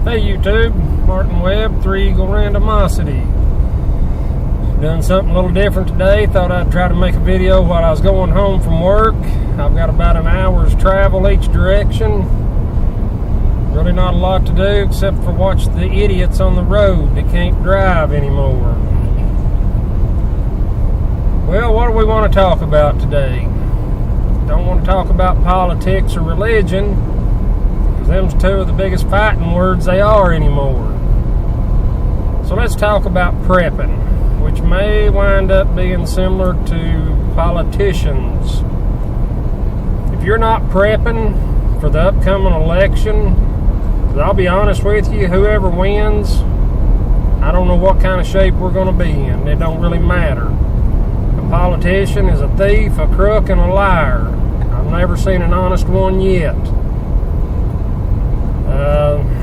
Hey YouTube, Martin Webb, 3 Eagle Randomosity. Doing something a little different today. Thought I'd try to make a video while I was going home from work. I've got about an hour's travel each direction. Really not a lot to do except for watch the idiots on the road that can't drive anymore. Well, what do we want to talk about today? Don't want to talk about politics or religion, because them's two of the biggest fighting words they are anymore. So let's talk about prepping, which may wind up being similar to politicians. If you're not prepping for the upcoming election, 'cause I'll be honest with you, whoever wins, I don't know what kind of shape we're going to be in. It don't really matter. A politician is a thief, a crook, and a liar. I've never seen an honest one yet.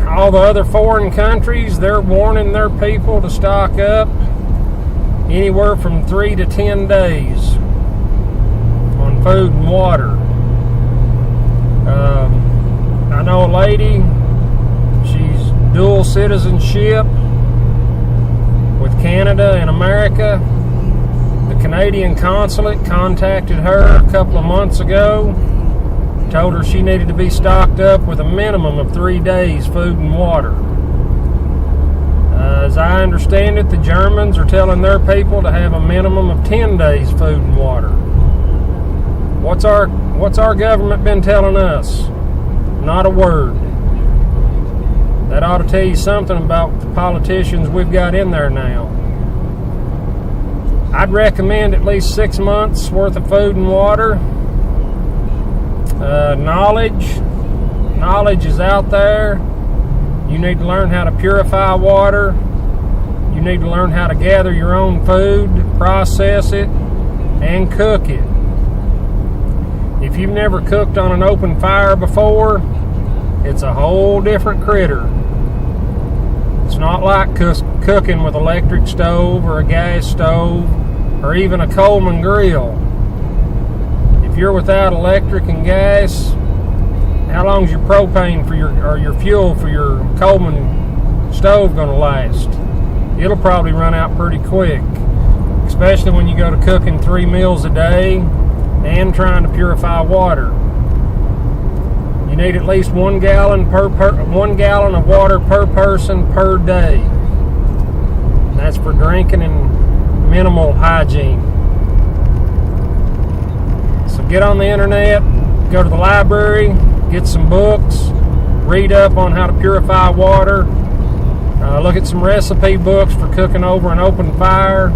All the other foreign countries, they're warning their people to stock up anywhere from 3 to 10 days on food and water. I know a lady, she's dual citizenship with Canada and America. The Canadian consulate contacted her a couple of months ago, told her she needed to be stocked up with a minimum of 3 days food and water. As I understand it, the Germans are telling their people to have a minimum of 10 days food and water. What's our government been telling us? Not a word. That ought to tell you something about the politicians we've got in there now. I'd recommend at least 6 months worth of food and water. Knowledge is out there. You need to learn how to purify water. You need to learn how to gather your own food, process it, and cook it. If you've never cooked on an open fire before, it's a whole different critter. It's not like cooking with electric stove or a gas stove or even a Coleman grill. If you're without electric and gas, how long is your propane for your fuel for your Coleman stove going to last? It'll probably run out pretty quick, especially when you go to cooking 3 meals a day and trying to purify water. You need at least 1 gallon of water per person per day. And that's for drinking and minimal hygiene. So get on the internet, go to the library, get some books, read up on how to purify water, look at some recipe books for cooking over an open fire.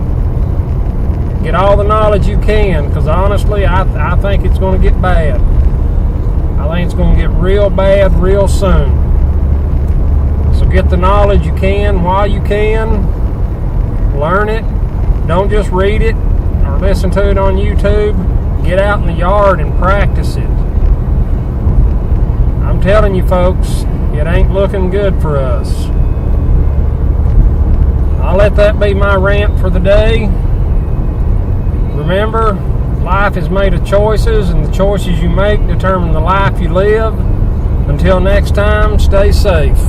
Get all the knowledge you can, because honestly, I think it's going to get bad. I think it's going to get real bad real soon. So get the knowledge you can while you can. Learn it. Don't just read it or listen to it on YouTube. Get out in the yard and practice it. I'm telling you folks, it ain't looking good for us. I'll let that be my rant for the day. Remember, life is made of choices, and the choices you make determine the life you live. Until next time, stay safe.